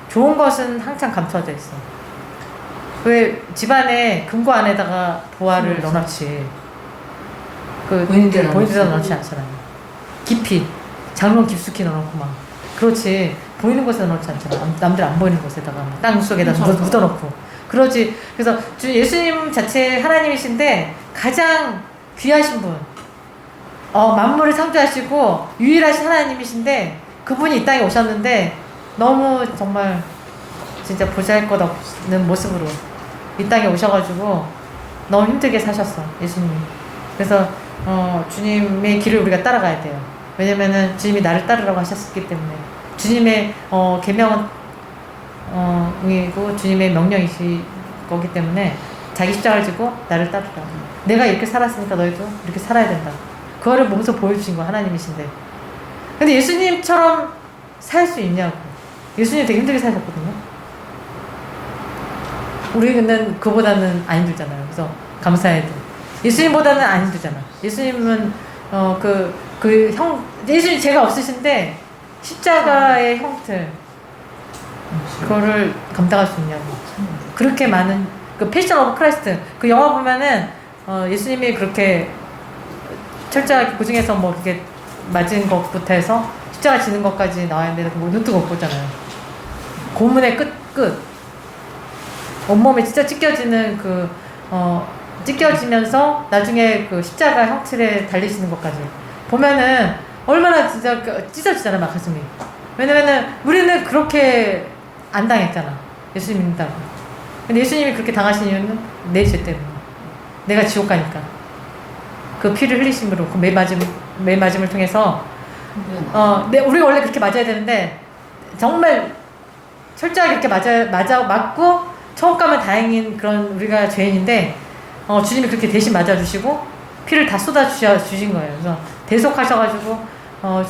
A: 좋은 것은 항상 감춰져 있어. 왜 집안에 금고 안에다가 보화를 넣어놓지?
B: 보이는 데다
A: 넣지 않잖아요. 깊이 장롱 깊숙이 넣어놓고 막 그렇지 보이는 곳에 넣지 않잖아. 남들 안 보이는 곳에다가 땅 속에다 묻어놓고 그러지. 그래서 예수님 자체 하나님이신데 가장 귀하신 분, 만물을 창조하시고 유일하신 하나님이신데 그분이 이 땅에 오셨는데 너무 정말 진짜 보잘것없는 모습으로 이 땅에 오셔가지고 너무 힘들게 사셨어, 예수님이. 그래서 주님의 길을 우리가 따라가야 돼요. 왜냐면은 주님이 나를 따르라고 하셨기 때문에. 주님의 계명은 이고 주님의 명령이시 거기 때문에 자기 십자가를 지고 나를 따르라. 내가 이렇게 살았으니까 너희도 이렇게 살아야 된다. 그거를 몸소 보여주신 거 하나님이신데. 근데 예수님처럼 살 수 있냐고. 예수님 되게 힘들게 사셨거든요. 우리는 그보다는 안 힘들잖아요. 그래서 감사해도 예수님보다는 안 힘들잖아. 예수님은 예수님 죄가 없으신데 십자가의 형틀 그거를 감당할 수 있냐고. 그렇게 많은 그 패션 오브 크라이스트 그 영화 보면은 예수님이 그렇게 철저하게 그 중에서 뭐 이렇게 맞은 것부터 해서 십자가 지는 것까지 나와 있는데 뭐 눈뜨고 못 보잖아요. 고문의 끝 온몸에 진짜 찢겨지는 찢겨지면서 나중에 그 십자가 형틀에 달리시는 것까지 보면은 얼마나 진짜 찢어지잖아, 막 가슴이. 왜냐면은 우리는 그렇게 안 당했잖아, 예수님 믿는다고. 근데 예수님이 그렇게 당하신 이유는 내 죄 때문에. 내가 지옥 가니까. 그 피를 흘리심으로 그 매맞음을 통해서 우리가 원래 그렇게 맞아야 되는데 정말 철저하게 그렇게 맞고 처음 가면 다행인 그런 우리가 죄인인데 주님이 그렇게 대신 맞아주시고 피를 다 쏟아주신 거예요. 그래서 대속하셔가지고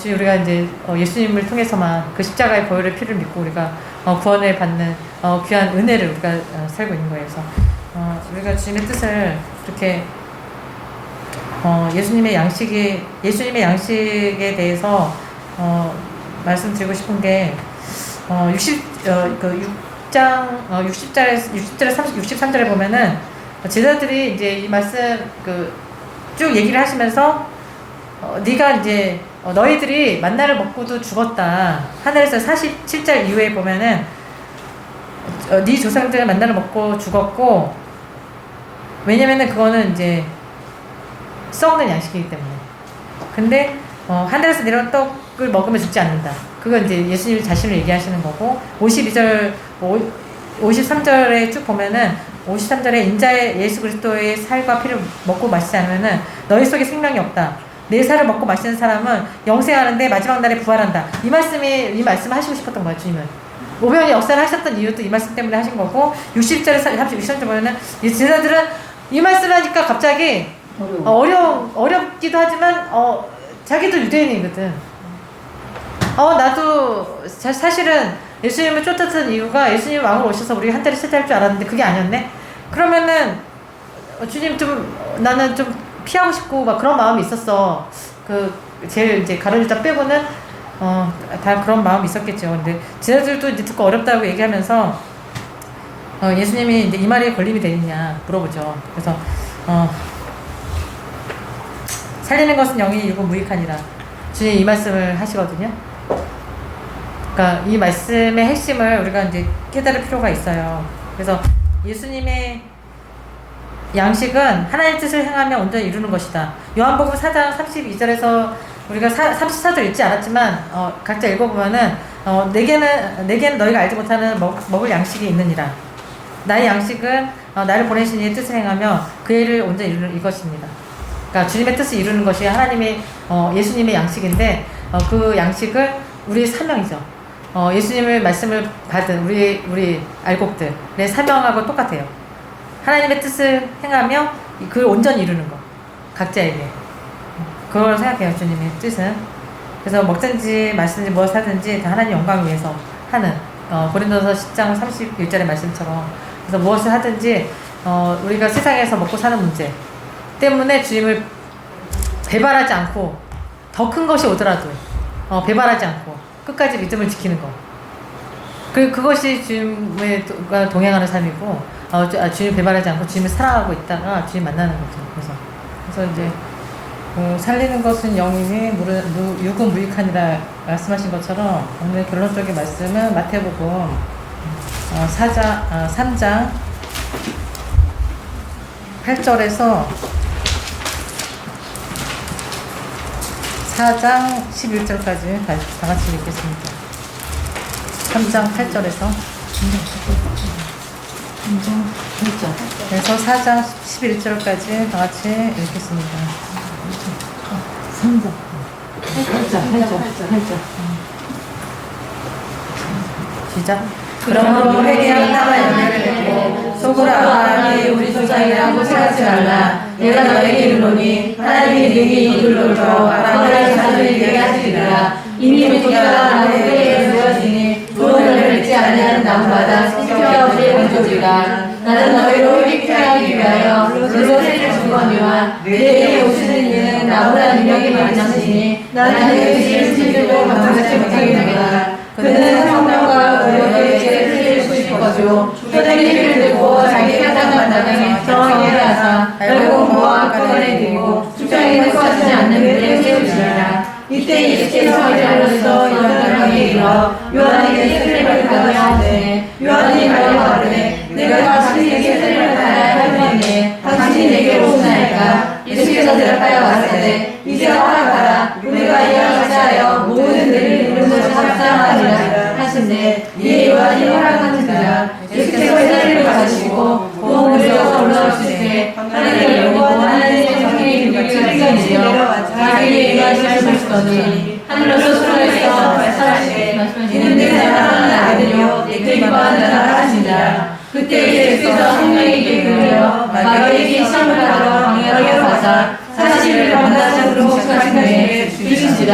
A: 우리가 이제 예수님을 통해서만 그 십자가의 보혈의 피를 믿고 우리가 구원을 받는 귀한 은혜를 우리가 살고 있는 거예요. 그래서 우리가 주님의 뜻을 이렇게 예수님의 양식에 대해서 말씀드리고 싶은 게 63절에 보면은 제자들이 이제 이 말씀 쭉 얘기를 하시면서 네가 이제 너희들이 만나를 먹고도 죽었다. 하늘에서 47절 이후에 보면은 네 조상들은 만나를 먹고 죽었고, 왜냐면은 그거는 이제 썩는 양식이기 때문에. 근데 하늘에서 내려온 떡을 먹으면 죽지 않는다. 그건 이제 예수님 자신을 얘기하시는 거고, 53절에 쭉 보면은 53절에 인자의 예수 그리스도의 살과 피를 먹고 마시지 않으면은 너희 속에 생명이 없다. 내 살을 먹고 마시는 사람은 영생하는데 마지막 날에 부활한다. 이 말씀을 하시고 싶었던 거예요, 주님은. 오병이 역사를 하셨던 이유도 이 말씀 때문에 하신 거고, 60절에 33절 보면은 이 제자들은 이 말씀을 하니까 갑자기 어렵기도 하지만 자기도 유대인이거든. 나도 사실은 예수님을 쫓았던 이유가 예수님 왕으로 오셔서 우리 한 달에 세자할 줄 알았는데 그게 아니었네. 그러면은 주님 나는 좀 피하고 싶고 막 그런 마음이 있었어. 제일 이제 가르치다 빼고는 다 그런 마음이 있었겠죠. 근데 제자들도 이제 듣고 어렵다고 얘기하면서 예수님이 이제 이 말에 걸림이 되느냐 물어보죠. 그래서 살리는 것은 영이 이고 무익하니라. 주님 이 말씀을 하시거든요. 그러니까 이 말씀의 핵심을 우리가 이제 깨달을 필요가 있어요. 그래서 예수님의 양식은 하나님의 뜻을 행하며 온전히 이루는 것이다. 요한복음 4장 32절에서 우리가 34절 읽지 않았지만 각자 읽어보면은 내게는 너희가 알지 못하는 먹을 양식이 있느니라. 나의 양식은 나를 보내신 이의 뜻을 행하며 그 일을 온전히 이루는 이것입니다. 그러니까 주님의 뜻을 이루는 것이 하나님의 예수님의 양식인데 그 양식은 우리의 사명이죠. 예수님의 말씀을 받은 우리 알곡들의 사명하고 똑같아요. 하나님의 뜻을 행하며 그걸 온전히 이루는 것. 각자에게. 그걸 생각해요, 주님의 뜻은. 그래서 먹든지 마시든지 무엇을 하든지 다 하나님 영광을 위해서 하는 고린도서 10장 31절의 말씀처럼 그래서 무엇을 하든지 우리가 세상에서 먹고 사는 문제 때문에 주님을 배반하지 않고 더 큰 것이 오더라도 배반하지 않고 끝까지 믿음을 지키는 것. 그것이 주님과 동행하는 삶이고 주님 배반하지 않고 주님을 사랑하고 있다가 주님 만나는 거죠. 그래서 이제 살리는 것은 영이니 육은 무익하니라 말씀하신 것처럼 오늘 결론적인 말씀은 마태복음 3장 8절에서 4장 11절까지 다 같이 읽겠습니다. 3장 8절에서 그래서 4장 11절까지 다 같이 읽겠습니다.
B: 3장 8절
A: 시작.
B: 그러므로 회개하여 하나 연약을 맺고 속으로 아브라함이 우리 조상이라고 생각지 말라. 내가 너에게 이르노니 하나님이 네게 이들로 줘 아브라함의 자손에게 하시리라. 이미 우리가 나에게 주어지니 조언을 맺지 아니하는 나무마다 시켜 우리의 건조리라. 나는 너희로 회개케 하기 위하여 너로 세를 주거니와 내게 오시는 이는 나보다 능력이 많으시니 나는 그 길을 지키고 감당하지 못하겠노라. 그는 성령과 너희에게 세를 주실 것이요 표대기 길을 들고 자기 타작 마당에 정하게 하사 결국 모아 꺼내드리고 축장에는 꺼지지 않는 길에 세우시리라. 이때 예수께서 이르러서 요한에게 이르러 요한에게 세례를 받으라 하시되 요한이 말하되 내가 당신에게 세례를 받아야 하였느니 당신이 내게로 오나이까. 예수께서 대답하여 가라사대 이제 허락하라. 우리가 이와 같이 하여 모든 일을 이루는 것이 합당하니라 하신대 이에 요한이 허락하니라. 예수께서 세례를 받으시고 몸을 들어서 올라오실 때 하나님을 여기고 하나님의 성령이 그를 찔리시며 자기에게 임하시고 싶더니 하늘로서 소리에서 말씀하시되 이는 내 사랑하는 아들이요 내 기뻐하는 자라 하시니라. 그때 예수께서 성령에게 그르려 마귀에게 시험을 하러 광야로 가사 40일 밤낮으로 목축하신 후에 죽이시니라.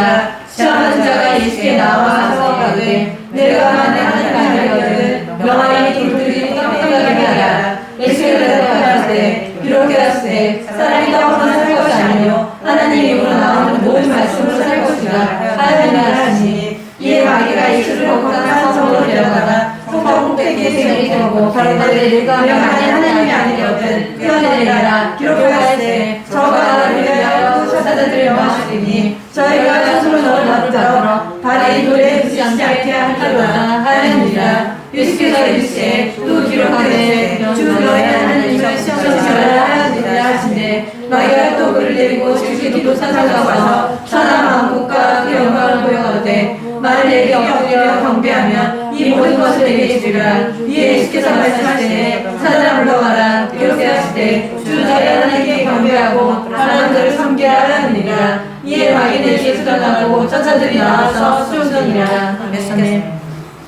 B: 시험하는 자가 예수께 나와 서가되 내가 만에 하나님 아들이거든 명하니 돌들이 떡떡하게 하라. 예수께서 대답하시되 이렇게 하시되 사람이 떡으로 살 것이 아니요 하나님 입으로 나오는 모든 말씀으로 살 것이라 하느니라 하시니 이에 마귀가 예수를 거룩한 성으로 데려가다 성전 꼭대기에 세우고 가로되 내가 만일 하나님이 아니거든 끊어내리라. 기록하시되 저가 나를 위하여 사자들을 명하시리니 저희가 스스로 너를 나르다가 발이 돌에 붙지 않게 하리로다 하느니라. 예수께서 이르시되 또 기록하되 주 너희 하나님을 시험하시라 하느니라 하시되 마귀가 또 그를 데리고 주시기도 찾아가 와서 천하 만국과 그 영광을 보여가되 만일 내게 엎드려 경배하면 이 모든 것을 내게 주리라. 이에 예수께서 말씀하시되 사자라 물러가라. 이렇게 하시되 주 너희 하나님께 경배하고 사람들을 섬기라 하느니라. 이에 마귀는 예수 떠나고 천사들이 나와서 쏘더니라. 아멘.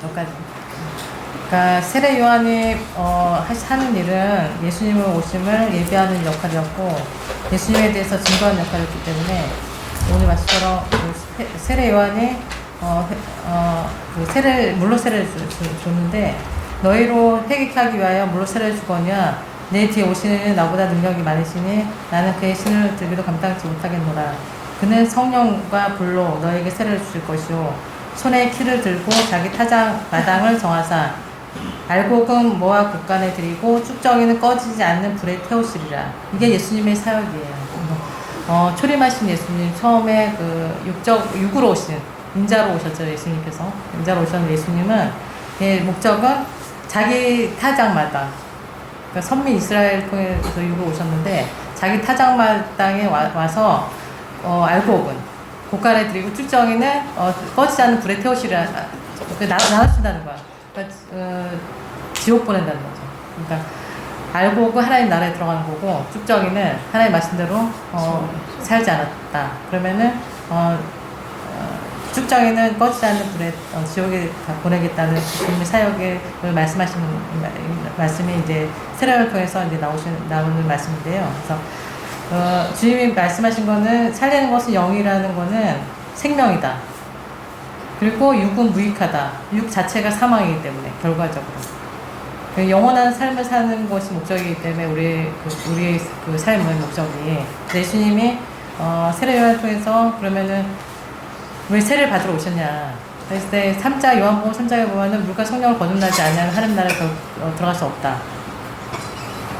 A: 여기까지. 그러니까 세례 요한이 하는 일은 예수님의 오심을 예비하는 역할이었고 예수님에 대해서 증거하는 역할이었기 때문에 오늘 말씀처럼 세례 요한이 물로 세례를 줬는데 너희로 회개케 하기 위하여 물로 세례를 주거냐 내 뒤에 오시는 나보다 능력이 많으시니 나는 그의 신을 들기도 감당치 못하겠노라. 그는 성령과 불로 너에게 세례를 주실 것이요 손에 키를 들고 자기 타작 마당을 정하사 알곡은 모아 곳간에 드리고 쭉정이는 꺼지지 않는 불에 태우시리라. 이게 예수님의 사역이에요. 초림하신 예수님 처음에 육으로 오신 인자로 오셨죠. 예수님께서 인자로 오셨는 예수님은 목적은 자기 타작마당 그러니까 선민 이스라엘 통해서 육으로 오셨는데 자기 타작마당에 와서 알곡은 곳간에 드리고 쭉정이는 꺼지지 않는 불에 태우시리라. 나누신다는 거야. 그러니까, 지옥 보낸다는 거죠. 그러니까 알곡은 하나님 나라에 들어가는 거고 쭉정이는 하나님 말씀대로 살지 않았다. 그러면은 쭉정이는 꺼지지 않는 불에 지옥에 보내겠다는 주님의 사역을 말씀하시는 말씀이 이제 세례를 통해서 이제 나오는 말씀인데요. 그래서 주님이 말씀하신 거는 살리는 것은 영이라는 거는 생명이다. 그리고 육은 무익하다. 육 자체가 사망이기 때문에 결과적으로 그 영원한 삶을 사는 것이 목적이기 때문에 우리의 그 삶의 목적이 예수님이 세례요한을 통해서 그러면은 왜 세례를 받으러 오셨냐 그랬을 때 3자 요한복음 3장에 보면은 물과 성령을 거듭나지 않으면 하나님 나라에 들어갈 수 없다.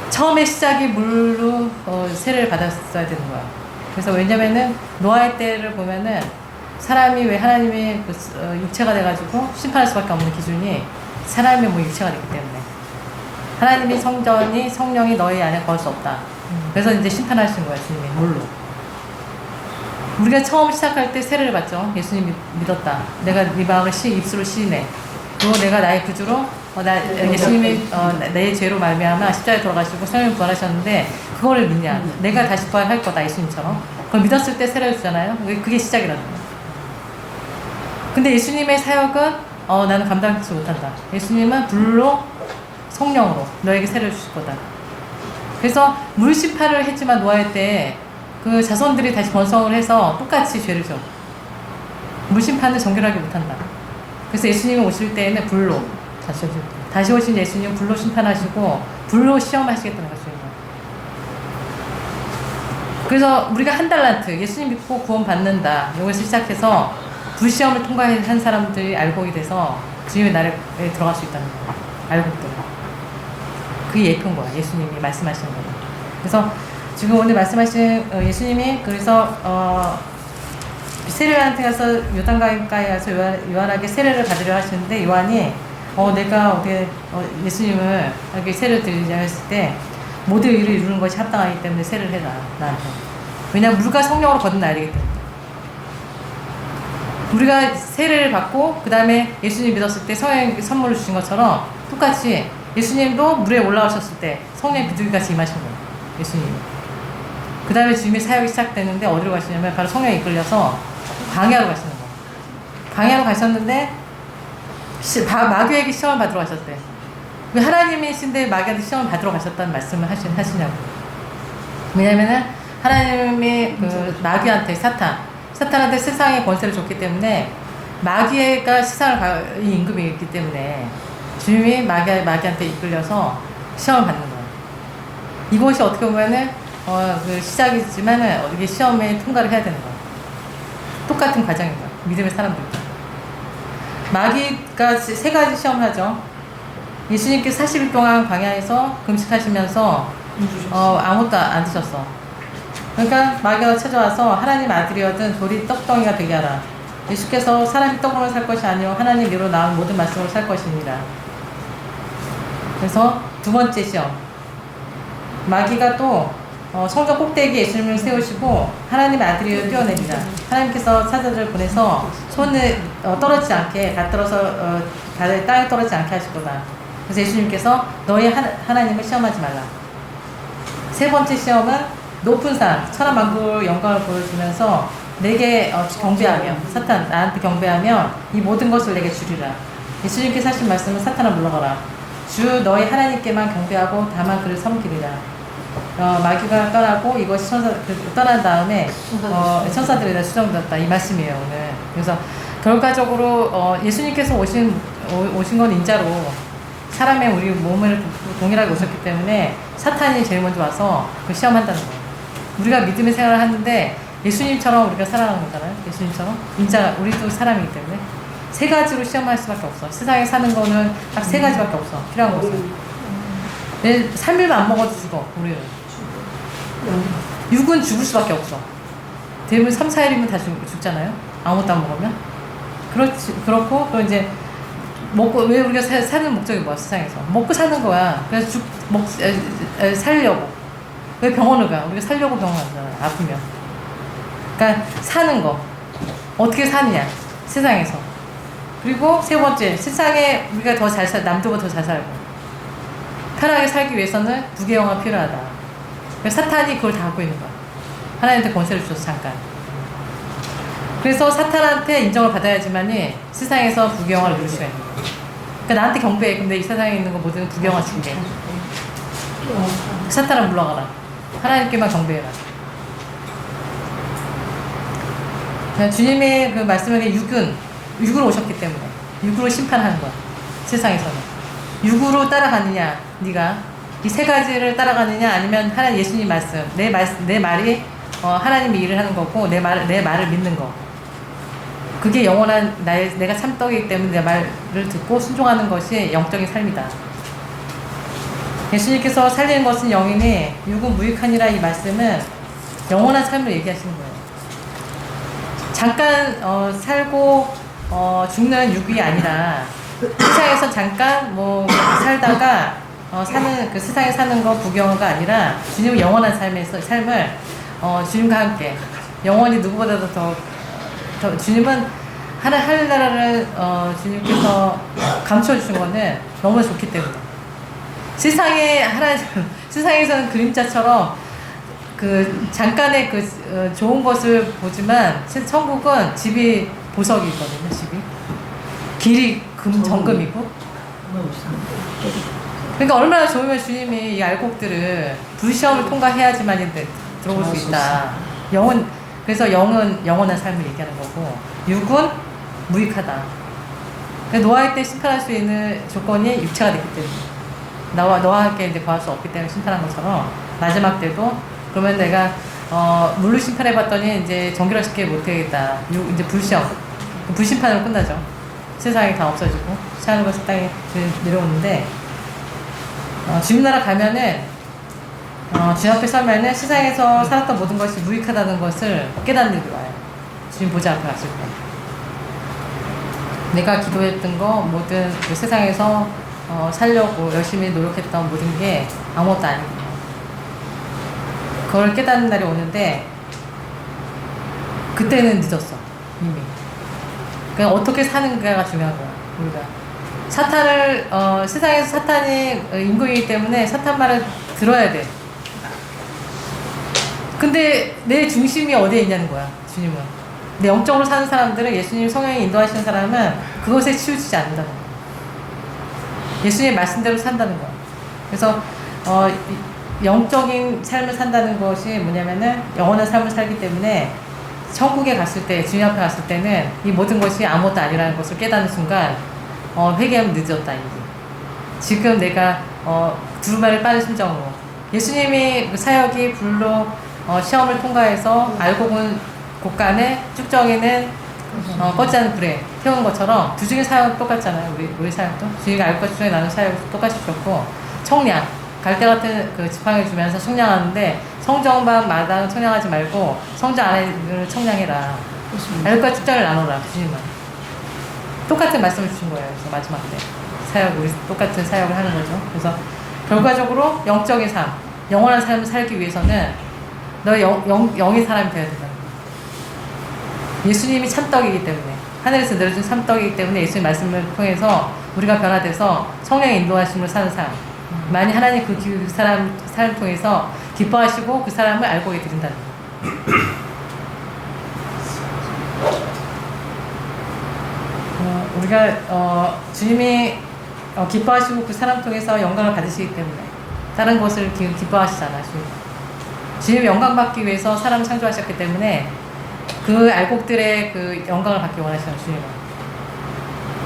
A: 처음에 시작이 물로 세례를 받았어야 되는 거야. 그래서 왜냐면은 노아의 때를 보면은 사람이 왜 하나님의 육체가 돼가지고 심판할 수밖에 없는 기준이 사람이 뭐 육체가 됐기 때문에 하나님이 성령이 너희 안에 거할 수 없다. 그래서 이제 심판하시는 거야 주님이 물로. 우리가 처음 시작할 때 세례를 받죠. 예수님 믿었다. 내가 네 마음을 입술로 시인해. 그리고 내가 나의 구주로 예수님이 내 죄로 말미암아 십자가에 돌아가시고 성령이 부활하셨는데 그거를 믿냐? 내가 다시 부활할 거다 예수님처럼. 그걸 믿었을 때 세례를 주잖아요. 그게 시작이라는 거예요. 근데 예수님의 사역은 나는 감당치 못한다. 예수님은 불로 성령으로 너에게 세례를 주실 거다. 그래서 물 심판을 했지만 노아의 때 그 자손들이 다시 번성을 해서 똑같이 죄를 져. 물 심판을 정결하게 못한다. 그래서 예수님이 오실 때에는 불로 다시 오신 예수님은 불로 심판하시고 불로 시험하시겠다는 것입니다. 그래서 우리가 한 달란트 예수님 믿고 구원 받는다. 이것을 시작해서 불시험을 통과한 사람들이 알곡이 돼서 주님의 나라에 들어갈 수 있다는 거예요. 알곡들. 그게 예표인 거야. 예수님이 말씀하시는 거예요. 그래서 지금 오늘 말씀하신 예수님이 그래서 세례요한한테 가서 요단강가에 가서 요한에게 세례를 받으려 하시는데 요한이 내가 어떻게 예수님을 이렇게 세례를 드리자 했을 때 모든 의를 이루는 것이 합당하기 때문에 세례를 해라 나한테. 왜냐하면 물과 성령으로 거듭나야 되기 때문에. 우리가 세례를 받고 그 다음에 예수님 믿었을 때 성령 선물을 주신 것처럼 똑같이 예수님도 물에 올라오셨을 때 성령의 비둘기같이 임하신 거예요. 예수님이. 그 다음에 주님의 사역이 시작되는데 어디로 가시냐면 바로 성령에 이끌려서 광야로 가시는 거예요. 광야로 가셨는데 마귀에게 시험을 받으러 가셨대. 왜 하나님이신데 마귀한테 시험을 받으러 가셨다는 말씀을 하시냐고. 왜냐면은 하나님이 그 마귀한테 사탄한테 세상의 권세를 줬기 때문에 마귀가 세상을 임금이 있기 때문에 주님이 마귀한테 이끌려서 시험을 받는 거예요. 이것이 어떻게 보면은 그 시작이지만은 이게 시험에 통과를 해야 되는 거예요. 똑같은 과정인 거예요. 믿음의 사람들도. 마귀가 세 가지 시험을 하죠. 예수님께서 40일 동안 광야에서 금식하시면서 아무것도 안 드셨어. 그러니까 마귀가 찾아와서 하나님 아들이거든 돌이 떡덩이가 되게 하라. 예수께서 사람이 떡으로 살 것이 아니요 하나님 이로 나온 모든 말씀으로 살 것입니다. 그래서 두 번째 시험. 마귀가 또 성전 꼭대기에 예수님을 세우시고 하나님의 아들이여 뛰어내리라. 하나님께서 사자들을 보내서 손을 떨어지지 않게 받들어서 땅에 떨어지지 않게 하실 거다. 그래서 예수님께서 너희 하나님을 시험하지 말라. 세 번째 시험은 높은 산 천하만국의 영광을 보여주면서 내게 경배하며 사탄 나한테 경배하면 이 모든 것을 내게 주리라. 예수님께서 하신 말씀은 사탄아 물러가라. 주 너희 하나님께만 경배하고 다만 그를 섬기리라. 마귀가 떠나고 이것이 떠난 다음에 천사들이 다 수정되었다. 이 말씀이에요 오늘. 그래서 결과적으로 예수님께서 오신 건 인자로 사람의 우리 몸을 동일하게 오셨기 때문에 사탄이 제일 먼저 와서 그 시험한다는 거예요. 우리가 믿음의 생활을 하는데 예수님처럼 우리가 살아가는 거잖아요. 예수님처럼 인자 우리도 사람이기 때문에 세 가지로 시험할 수밖에 없어. 세상에 사는 거는 딱 세 가지밖에 없어. 필요한 것은 3일만 안 먹어도 죽어. 우리는 육은 죽을 수밖에 없어. 대부분 3, 4일이면 다 죽잖아요. 아무것도 안 먹으면. 그렇고 또 이제 먹고 왜 우리가 사는 목적이 뭐야 세상에서 먹고 사는 거야. 그래서 살려고. 왜 병원을 가? 우리가 살려고 병원 가잖아. 아프면. 그러니까 사는 거 어떻게 사느냐 세상에서. 그리고 세 번째 세상에 우리가 더 잘 남들보다 더 잘 살고 편하게 살기 위해서는 부귀영화가 필요하다. 사탄이 그걸 다 갖고 있는 거야. 하나님한테 권세를 줘서 잠깐. 그래서 사탄한테 인정을 받아야지만이 세상에서 부귀영화를 누릴 수가 있는 거야. 그러니까 나한테 경배해. 근데 이 세상에 있는 거 모든 부귀영화 줄게. 사탄아 물러가라. 하나님께만 경배해라. 주님의 그 말씀에 육은 육으로 오셨기 때문에 육으로 심판하는 거야. 세상에서는 육으로 따라가느냐, 네가 이 세 가지를 따라가느냐, 아니면 하나님 예수님 말씀, 내 말이 하나님이 일을 하는 거고 내 말을 믿는 거. 그게 영원한 내가 참떡이기 때문에 내 말을 듣고 순종하는 것이 영적인 삶이다. 예수님께서 살리는 것은 영이니 육은 무익하니라, 이 말씀은 영원한 삶을 얘기하시는 거예요. 잠깐 살고 죽는 육이 아니라 세상에서 잠깐 뭐 살다가 사는 그 세상에 사는 거 부경화가 아니라 주님의 영원한 삶을 주님과 함께 영원히 누구보다도 더 주님은 하늘나라를 주님께서 감춰 주신 거는 너무 좋기 때문에 세상에서는 그림자처럼 그 잠깐의 그 좋은 것을 보지만 천국은 집이 보석이 있거든요. 집이 길이 정금이고. 그러니까 얼마나 좋으면 주님이 이 알곡들을 불시험을 통과해야지만 들어올 수 있다. 그래서 영은 영원한 삶을 얘기하는 거고, 육은 무익하다. 노아할 때 심판할 수 있는 조건이 육체가 됐기 때문에, 너와 함께 이제 구할 수 없기 때문에 심판한 것처럼 마지막 때도 그러면 내가 물로 심판해봤더니 이제 정결하게 못하겠다. 이제 불심판으로 끝나죠. 세상이 다 없어지고 사는 것이 땅에 내려오는데, 주님 나라 가면은 주님 앞에 서면은 세상에서 살았던 모든 것이 무익하다는 것을 깨닫는 일이 와요. 주님 보좌 앞에 갔을 때 내가 기도했던 거 모든 그 세상에서 살려고 열심히 노력했던 모든 게 아무것도 아니고, 그걸 깨닫는 날이 오는데 그때는 늦었어 이미. 그냥 어떻게 사는가가 중요한 거야. 우리가 세상에서 사탄이 임금이기 때문에 사탄 말을 들어야 돼. 근데 내 중심이 어디에 있냐는 거야. 주님은 내 영적으로 사는 사람들은, 예수님 성령이 인도하시는 사람은 그것에 치우치지 않는다는 거야. 예수님의 말씀대로 산다는 거야. 그래서 영적인 삶을 산다는 것이 뭐냐면은 영원한 삶을 살기 때문에 천국에 갔을 때, 주님 앞에 갔을 때는 이 모든 것이 아무것도 아니라는 것을 깨닫는 순간 회개하면 늦었다. 이게 지금 내가 두루마리를 빠는 심정으로 예수님이 그 사역이 불로 시험을 통과해서 알곡은 곳간에, 쭉정이는 껐지 않은 불에 태운 것처럼 두 중의 사역은 똑같잖아요. 우리 사역도 주님이 알곡과 쭉정이 나눈 사역도 똑같이 주셨고, 청량 갈대 같은 그 지팡이를 주면서 청량하는데 성정방 마당 청량하지 말고 성전 안에를 청량해라. 알곡과 쭉정을 나눠라. 주님은 똑같은 말씀을 주신 거예요. 그래서 마지막 때 우리 똑같은 사역을 하는 거죠. 그래서 결과적으로 영적인 삶, 영원한 삶을 살기 위해서는 너 영의 사람이 되어야 된다. 예수님이 참떡이기 때문에, 하늘에서 내려준 참떡이기 때문에 예수님 말씀을 통해서 우리가 변화돼서 성령의 인도하심을 사는 삶, 많이 하나님 그 사람 통해서 기뻐하시고 그 사람을 알고게 드린다는 거예요. 우리가 주님이 기뻐하시고 그 사람 통해서 영광을 받으시기 때문에 다른 것을 기뻐하시잖아. 주님 영광 받기 위해서 사람을 창조하셨기 때문에 그 알곡들의 그 영광을 받기 원하시는 주님은.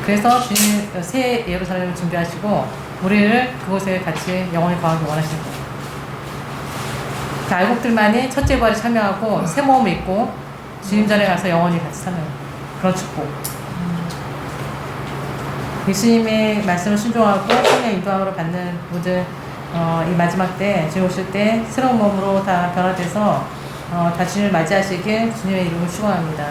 A: 그래서 주님 새 예루살렘을 준비하시고 우리를 그곳에 같이 영원히 거하기 원하시는 거예요. 그 알곡들만이 첫째 부활에 참여하고 새 몸을 입고 주님 전에 가서 영원히 같이 사는 그런 축복. 예수님의 말씀을 순종하고 성령 인도함으로 받는 모든 이 마지막 때, 주님 오실 때 새로운 몸으로 다 변화돼서 다 주님을 맞이하시길 주님의 이름을 축원합니다.